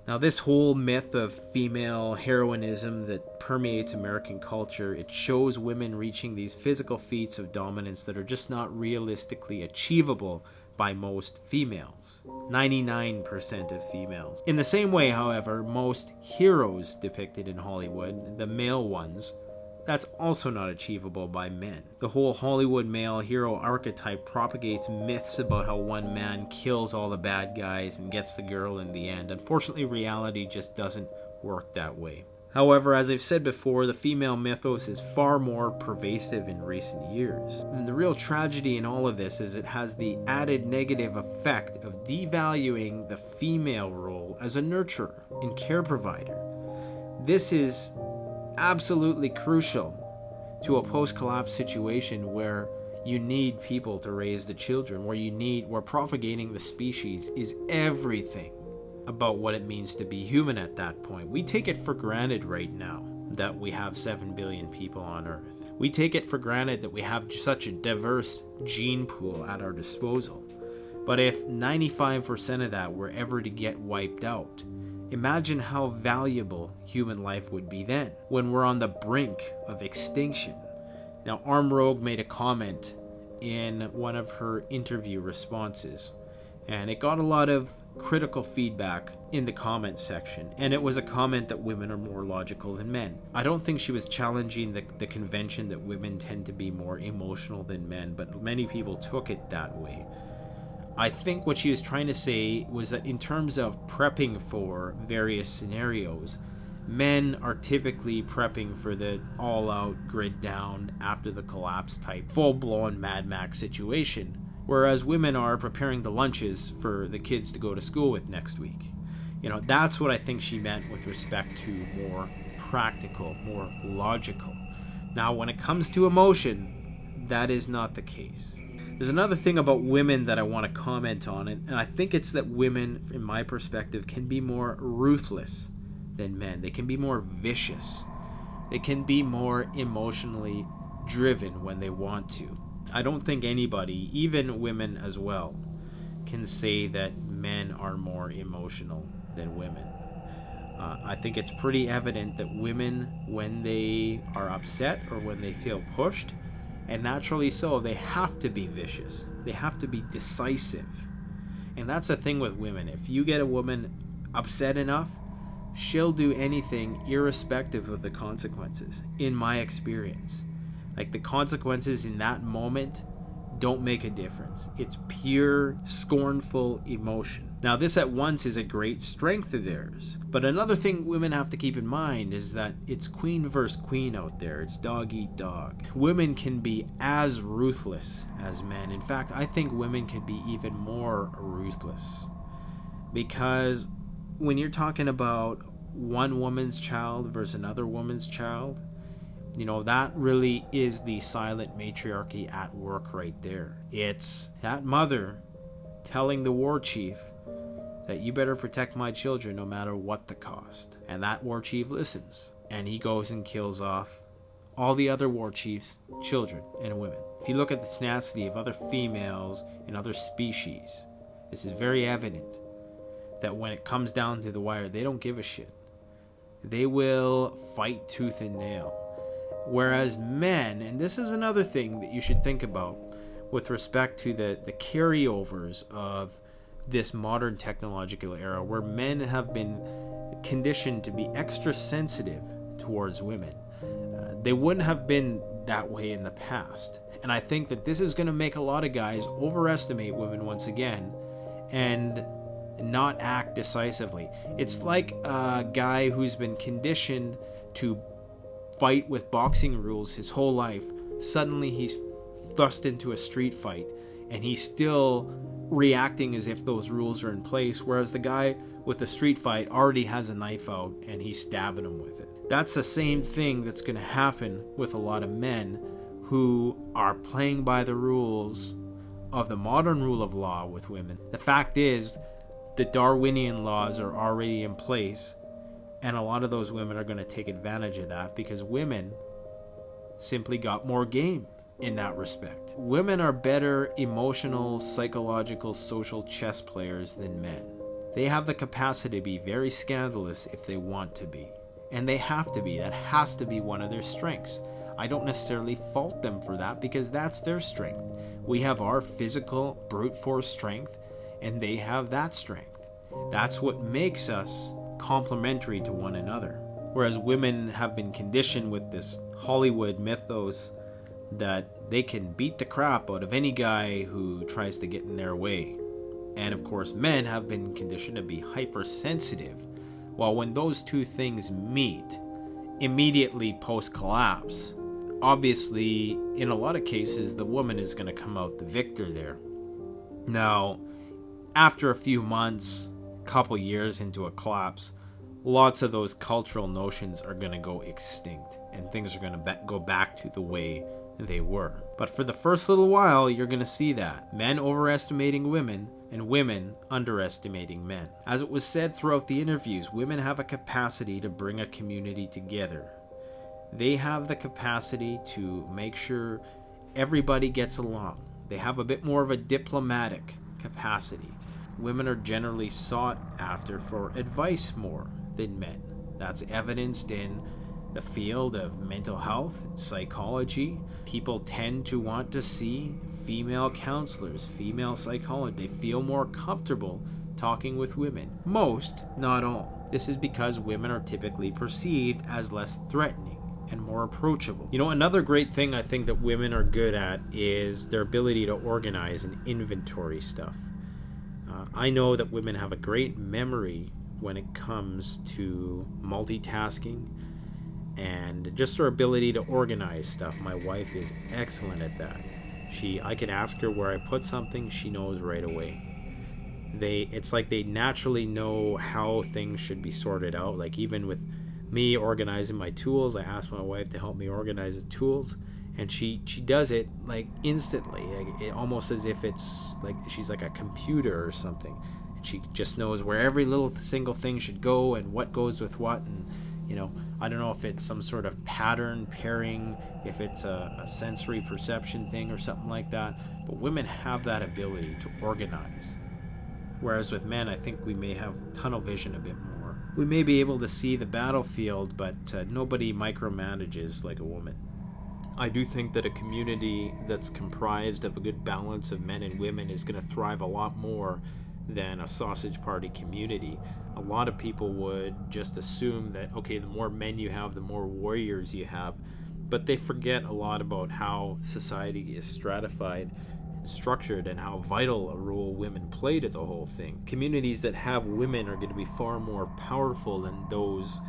Now, this whole myth of female heroism that permeates American culture, it shows women reaching these physical feats of dominance that are just not realistically achievable by most females. 99% of females. In the same way, however, most heroes depicted in Hollywood, the male ones, that's also not achievable by men. The whole Hollywood male hero archetype propagates myths about how one man kills all the bad guys and gets the girl in the end. Unfortunately, reality just doesn't work that way. However, as I've said before, the female mythos is far more pervasive in recent years. And the real tragedy in all of this is it has the added negative effect of devaluing the female role as a nurturer and care provider. This is absolutely crucial to a post-collapse situation where you need people to raise the children, where propagating the species is everything about what it means to be human at that point. We take it for granted right now that we have 7 billion people on Earth. We take it for granted that we have such a diverse gene pool at our disposal. But if 95% of that were ever to get wiped out, imagine how valuable human life would be then, when we're on the brink of extinction. Now, Arm Rogue made a comment in one of her interview responses, and it got a lot of critical feedback in the comment section, and it was a comment that women are more logical than men. I don't think she was challenging the convention that women tend to be more emotional than men, but many people took it that way. I think what she was trying to say was that in terms of prepping for various scenarios, men are typically prepping for the all-out, grid-down, after-the-collapse type, full-blown Mad Max situation, whereas women are preparing the lunches for the kids to go to school with next week. You know, that's what I think she meant with respect to more practical, more logical. Now, when it comes to emotion, that is not the case. There's another thing about women that I want to comment on, and I think it's that women, in my perspective, can be more ruthless than men. They can be more vicious. They can be more emotionally driven when they want to. I don't think anybody, even women as well, can say that men are more emotional than women. I think it's pretty evident that women, when they are upset or when they feel pushed, and naturally so, they have to be vicious. They have to be decisive. And that's the thing with women. If you get a woman upset enough, she'll do anything irrespective of the consequences, in my experience. Like, the consequences in that moment don't make a difference. It's pure, scornful emotion. Now, this at once is a great strength of theirs. But another thing women have to keep in mind is that it's queen versus queen out there. It's dog eat dog. Women can be as ruthless as men. In fact, I think women can be even more ruthless. Because when you're talking about one woman's child versus another woman's child, you know, that really is the silent matriarchy at work right there. It's that mother telling the war chief that you better protect my children no matter what the cost. And that war chief listens, and he goes and kills off all the other war chiefs' children and women. If you look at the tenacity of other females in other species, this is very evident that when it comes down to the wire, they don't give a shit. They will fight tooth and nail. Whereas men, and this is another thing that you should think about with respect to the carryovers of this modern technological era, where men have been conditioned to be extra sensitive towards women. They wouldn't have been that way in the past. And I think that this is going to make a lot of guys overestimate women once again and not act decisively. It's like a guy who's been conditioned to fight with boxing rules his whole life. Suddenly he's thrust into a street fight and he's still reacting as if those rules are in place, whereas the guy with the street fight already has a knife out and he's stabbing him with it. That's the same thing that's going to happen with a lot of men who are playing by the rules of the modern rule of law with women. The fact is, the Darwinian laws are already in place, and a lot of those women are going to take advantage of that because women simply got more game in that respect. Women are better emotional, psychological, social chess players than men. They have the capacity to be very scandalous if they want to be. And they have to be. That has to be one of their strengths. I don't necessarily fault them for that because that's their strength. We have our physical brute force strength and they have that strength. That's what makes us complementary to one another. Whereas women have been conditioned with this Hollywood mythos that they can beat the crap out of any guy who tries to get in their way. And of course, men have been conditioned to be hypersensitive. Well, when those two things meet, immediately post-collapse, obviously, in a lot of cases, the woman is going to come out the victor there. Now, after a few months, couple years into a collapse, lots of those cultural notions are going to go extinct and things are going to go back to the way they were. But for the first little while, you're going to see that. Men overestimating women and women underestimating men. As it was said throughout the interviews, women have a capacity to bring a community together. They have the capacity to make sure everybody gets along. They have a bit more of a diplomatic capacity. Women are generally sought after for advice more than men. That's evidenced in the field of mental health and psychology. People tend to want to see female counselors, female psychologists. They feel more comfortable talking with women. Most, not all. This is because women are typically perceived as less threatening and more approachable. You know, another great thing I think that women are good at is their ability to organize and inventory stuff. I know that women have a great memory when it comes to multitasking and just her ability to organize stuff. My wife is excellent at that. I can ask her where I put something, she knows right away. It's like they naturally know how things should be sorted out. Like even with me organizing my tools, I ask my wife to help me organize the tools, and she does it like instantly, like, almost as if it's like she's like a computer or something. And she just knows where every little single thing should go and what goes with what. And you know, I don't know if it's some sort of pattern pairing, if it's a sensory perception thing or something like that, but women have that ability to organize. Whereas with men, I think we may have tunnel vision a bit more. We may be able to see the battlefield, but nobody micromanages like a woman. I do think that a community that's comprised of a good balance of men and women is going to thrive a lot more than a sausage party community. A lot of people would just assume that, okay, the more men you have, the more warriors you have, but they forget a lot about how society is stratified and structured and how vital a role women play to the whole thing. Communities that have women are going to be far more powerful than those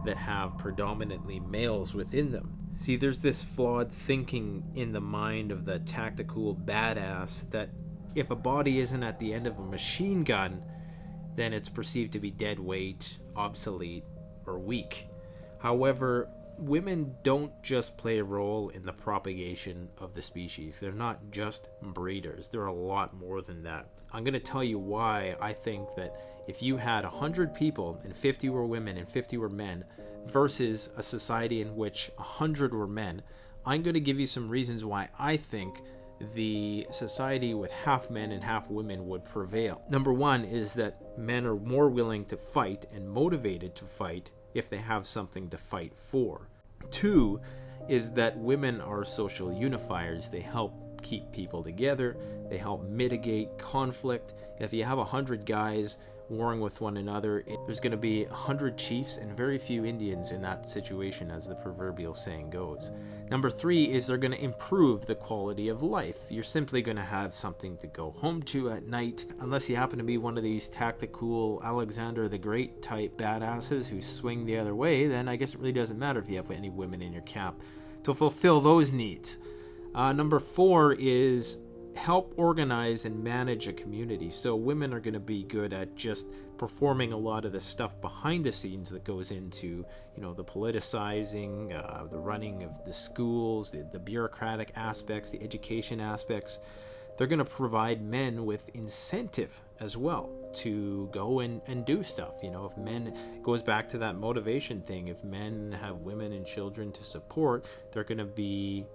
that have predominantly males within them. See, there's this flawed thinking in the mind of the tactical badass that if a body isn't at the end of a machine gun, then it's perceived to be dead weight, obsolete, or weak. However, women don't just play a role in the propagation of the species. They're not just breeders. They're a lot more than that. I'm going to tell you why I think that if you had 100 people and 50 were women and 50 were men versus a society in which 100 were men, I'm going to give you some reasons why I think the society with half men and half women would prevail. Number one is that men are more willing to fight and motivated to fight if they have something to fight for. Two is that women are social unifiers. They help keep people together. They help mitigate conflict. If you have 100 guys warring with one another, there's going to be 100 chiefs and very few Indians in that situation, as the proverbial saying goes. Number three is they're going to improve the quality of life. You're simply going to have something to go home to at night, unless you happen to be one of these tactical Alexander the Great type badasses who swing the other way. Then I guess it really doesn't matter if you have any women in your camp to fulfill those needs. Number four is help organize and manage a community. So women are going to be good at just performing a lot of the stuff behind the scenes that goes into, you know, the politicizing, the running of the schools, the bureaucratic aspects, the education aspects. They're going to provide men with incentive as well to go and do stuff. You know, if men, goes back to that motivation thing, if men have women and children to support, they're going to be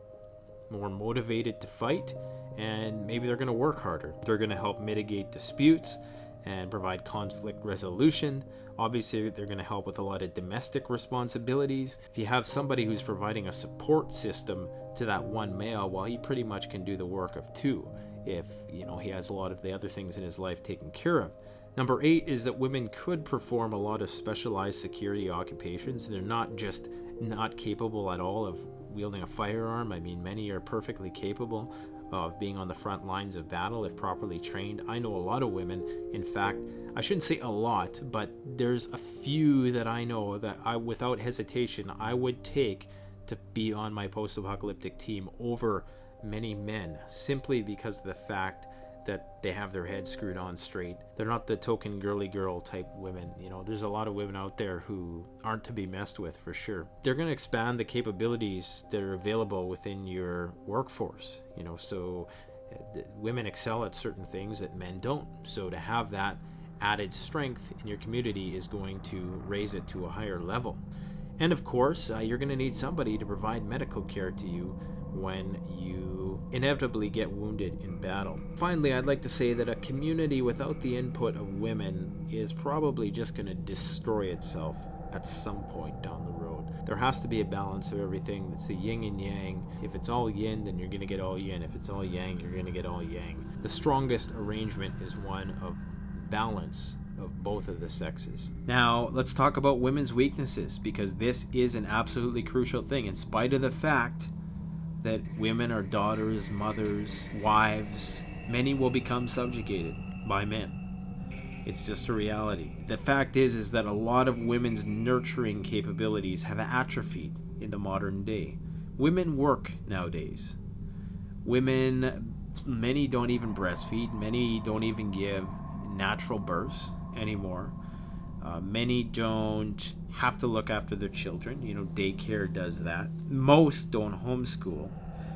more motivated to fight, and maybe they're going to work harder. They're going to help mitigate disputes, and provide conflict resolution. Obviously, they're going to help with a lot of domestic responsibilities. If you have somebody who's providing a support system to that one male, well, he pretty much can do the work of two if, he has a lot of the other things in his life taken care of. Number 8 is that women could perform a lot of specialized security occupations. They're not just not capable at all of wielding a firearm. I mean, many are perfectly capable of being on the front lines of battle if properly trained. I know a lot of women. In fact, I shouldn't say a lot, but there's a few that I know that without hesitation, I would take to be on my post-apocalyptic team over many men, simply because of the fact that they have their heads screwed on straight. They're not the token girly girl type women. There's a lot of women out there who aren't to be messed with, for sure. They're going to expand the capabilities that are available within your workforce. So women excel at certain things that men don't. So to have that added strength in your community is going to raise it to a higher level. And of course, you're going to need somebody to provide medical care to you when you inevitably get wounded in battle. Finally, I'd like to say that a community without the input of women is probably just going to destroy itself at some point down the road. There has to be a balance of everything. It's the yin and yang. If it's all yin, then you're going to get all yin. If it's all yang, you're going to get all yang. The strongest arrangement is one of balance of both of the sexes. Now, let's talk about women's weaknesses, because this is an absolutely crucial thing. In spite of the fact that women are daughters, mothers, wives, many will become subjugated by men. It's just a reality. The fact is that a lot of women's nurturing capabilities have atrophied in the modern day. Women work nowadays. Many don't even breastfeed. Many don't even give natural births anymore. Many don't have to look after their children. Daycare does that. Most don't homeschool.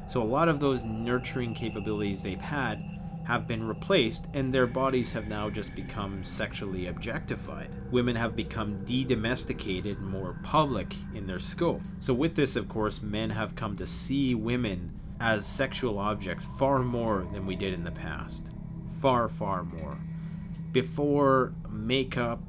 So a lot of those nurturing capabilities they've had have been replaced, and their bodies have now just become sexually objectified. Women have become de-domesticated and more public in their scope. So with this, of course, men have come to see women as sexual objects far more than we did in the past. Far, far more. Before makeup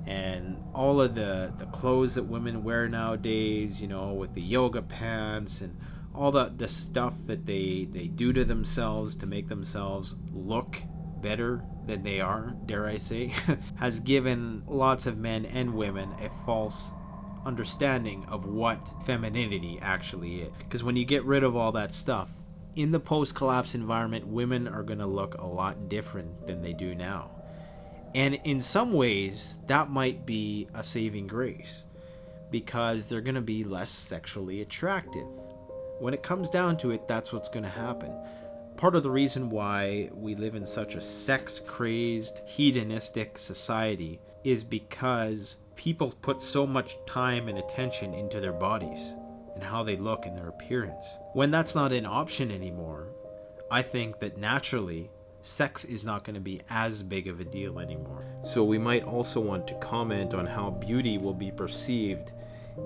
and all of the clothes that women wear nowadays, with the yoga pants and all the stuff that they do to themselves to make themselves look better than they are, dare I say, has given lots of men and women a false understanding of what femininity actually is. Because when you get rid of all that stuff, in the post-collapse environment, women are going to look a lot different than they do now. And in some ways, that might be a saving grace, because they're going to be less sexually attractive. When it comes down to it, that's what's going to happen. Part of the reason why we live in such a sex-crazed, hedonistic society is because people put so much time and attention into their bodies and how they look and their appearance. When that's not an option anymore, I think that naturally, sex is not going to be as big of a deal anymore. So we might also want to comment on how beauty will be perceived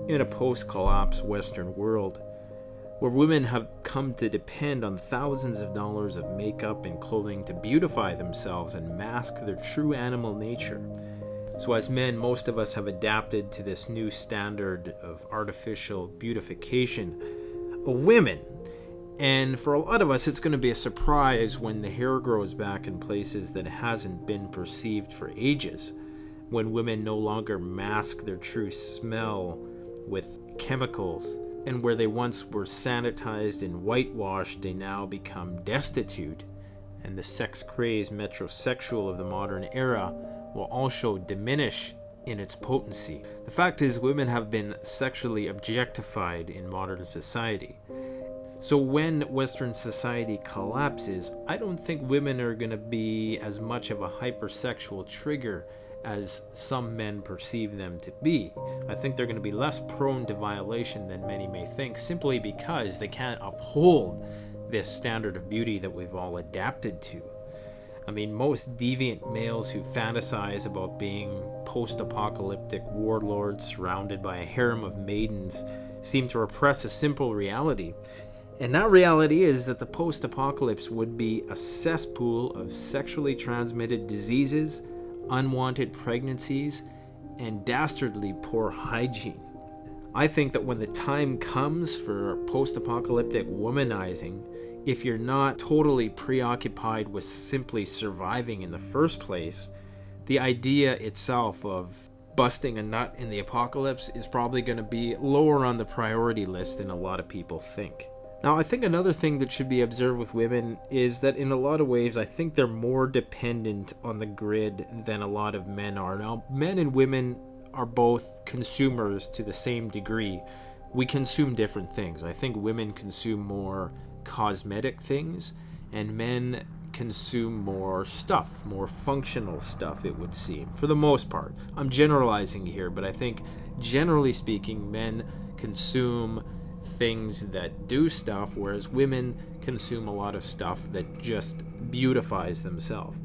in a post-collapse Western world, where women have come to depend on thousands of dollars of makeup and clothing to beautify themselves and mask their true animal nature. So as men, most of us have adapted to this new standard of artificial beautification of women. And for a lot of us, it's going to be a surprise when the hair grows back in places that it hasn't been perceived for ages, when women no longer mask their true smell with chemicals, and where they once were sanitized and whitewashed, they now become destitute, and the sex-crazed metrosexual of the modern era will also diminish in its potency. The fact is, women have been sexually objectified in modern society. So when Western society collapses, I don't think women are going to be as much of a hypersexual trigger as some men perceive them to be. I think they're going to be less prone to violation than many may think, simply because they can't uphold this standard of beauty that we've all adapted to. I mean, most deviant males who fantasize about being post-apocalyptic warlords surrounded by a harem of maidens seem to repress a simple reality. And that reality is that the post-apocalypse would be a cesspool of sexually transmitted diseases, unwanted pregnancies, and dastardly poor hygiene. I think that when the time comes for post-apocalyptic womanizing, if you're not totally preoccupied with simply surviving in the first place, the idea itself of busting a nut in the apocalypse is probably going to be lower on the priority list than a lot of people think. Now, I think another thing that should be observed with women is that in a lot of ways, I think they're more dependent on the grid than a lot of men are. Now, men and women are both consumers to the same degree. We consume different things. I think women consume more cosmetic things, and men consume more stuff, more functional stuff, it would seem, for the most part. I'm generalizing here, but I think generally speaking, men consume things that do stuff, whereas women consume a lot of stuff that just beautifies themselves.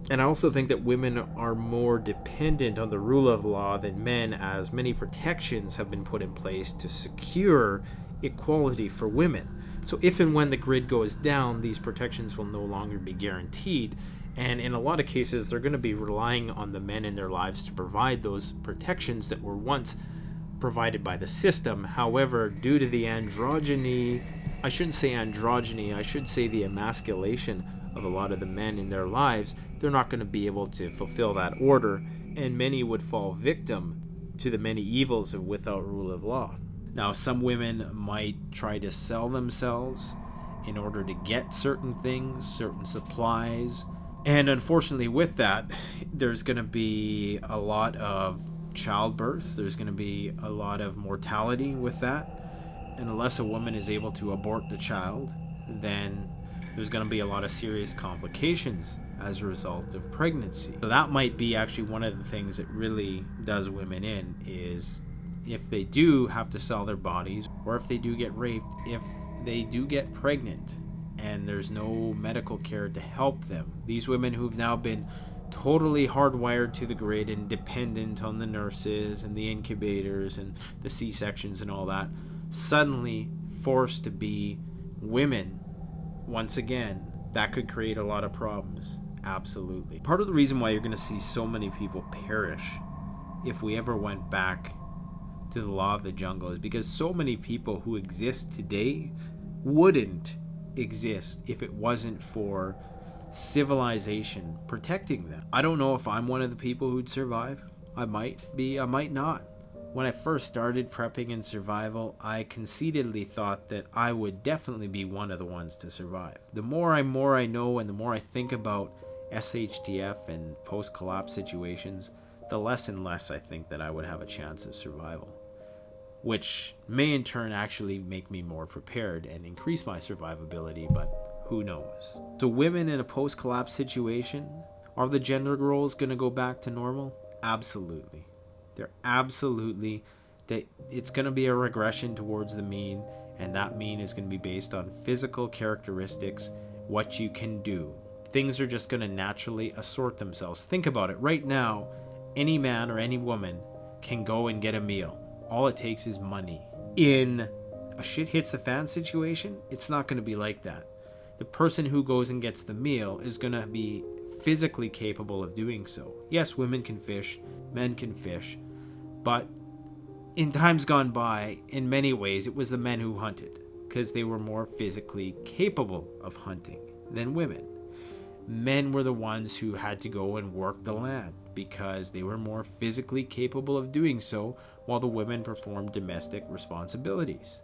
And I also think that women are more dependent on the rule of law than men, as many protections have been put in place to secure equality for women. So if and when the grid goes down, these protections will no longer be guaranteed. And in a lot of cases, they're going to be relying on the men in their lives to provide those protections that were once provided by the system. However, due to the androgyny, I shouldn't say androgyny, I should say the emasculation of a lot of the men in their lives, they're not going to be able to fulfill that order, and many would fall victim to the many evils of without rule of law. Now, some women might try to sell themselves in order to get certain things, certain supplies, and unfortunately with that, there's going to be a lot of childbirths, there's going to be a lot of mortality with that, and unless a woman is able to abort the child, then there's going to be a lot of serious complications as a result of pregnancy. So that might be actually one of the things that really does women in, is if they do have to sell their bodies, or if they do get raped, if they do get pregnant and there's no medical care to help them. These women who've now been totally hardwired to the grid and dependent on the nurses and the incubators and the C-sections and all that, suddenly forced to be women once again, that could create a lot of problems. Absolutely. Part of the reason why you're going to see so many people perish if we ever went back to the law of the jungle is because so many people who exist today wouldn't exist if it wasn't for civilization protecting them. I don't know if I'm one of the people who'd survive. I might be, I might not. When I first started prepping and survival, I conceitedly thought that I would definitely be one of the ones to survive. The more I know and the more I think about SHTF and post-collapse situations, the less and less I think that I would have a chance of survival, which may in turn actually make me more prepared and increase my survivability, but who knows. So women in a post-collapse situation, are the gender roles going to go back to normal? Absolutely. They're absolutely, that it's going to be a regression towards the mean, and that mean is going to be based on physical characteristics, what you can do. Things are just going to naturally assort themselves. Think about it. Right now, any man or any woman can go and get a meal. All it takes is money. In a shit hits the fan situation, it's not going to be like that. The person who goes and gets the meal is going to be physically capable of doing so. Yes, women can fish, men can fish, but in times gone by, in many ways, it was the men who hunted because they were more physically capable of hunting than women. Men were the ones who had to go and work the land because they were more physically capable of doing so, while the women performed domestic responsibilities.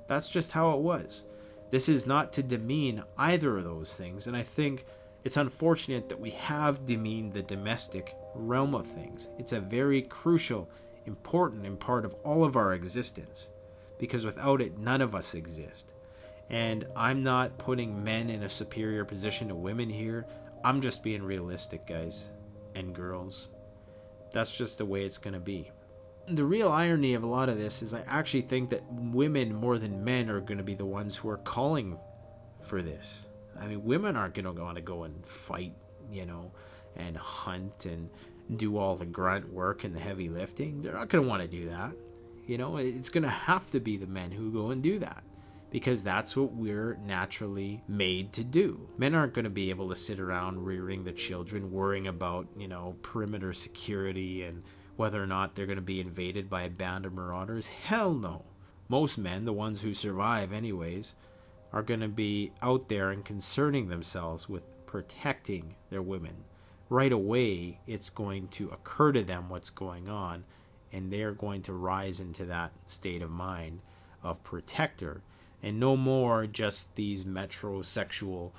That's just how it was. This is not to demean either of those things, and I think it's unfortunate that we have demeaned the domestic realm of things. It's a very crucial, important part of all of our existence, because without it, none of us exist. And I'm not putting men in a superior position to women here. I'm just being realistic, guys and girls. That's just the way it's going to be. The real irony of a lot of this is I actually think that women more than men are going to be the ones who are calling for this. I mean, women aren't going to want to go and fight, and hunt and do all the grunt work and the heavy lifting. They're not going to want to do that. It's going to have to be the men who go and do that, because that's what we're naturally made to do. Men aren't going to be able to sit around rearing the children, worrying about, perimeter security and whether or not they're going to be invaded by a band of marauders. Hell no. Most men, the ones who survive anyways, are going to be out there and concerning themselves with protecting their women. Right away, it's going to occur to them what's going on, and they're going to rise into that state of mind of protector, and no more just these metrosexual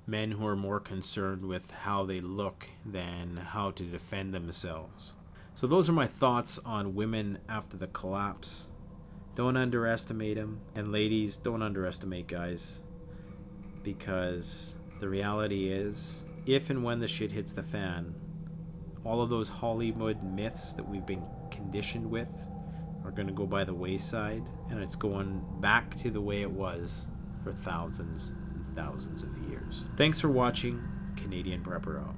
men who are more concerned with how they look than how to defend themselves. So those are my thoughts on women after the collapse. Don't underestimate them. And ladies, don't underestimate guys. Because the reality is, if and when the shit hits the fan, all of those Hollywood myths that we've been conditioned with are going to go by the wayside. And it's going back to the way it was for thousands and thousands of years. Thanks for watching. Canadian Prepper out.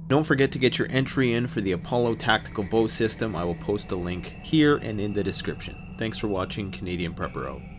Don't forget to get your entry in for the Apollo Tactical Bow System. I will post a link here and in the description. Thanks for watching. Canadian Prepper out.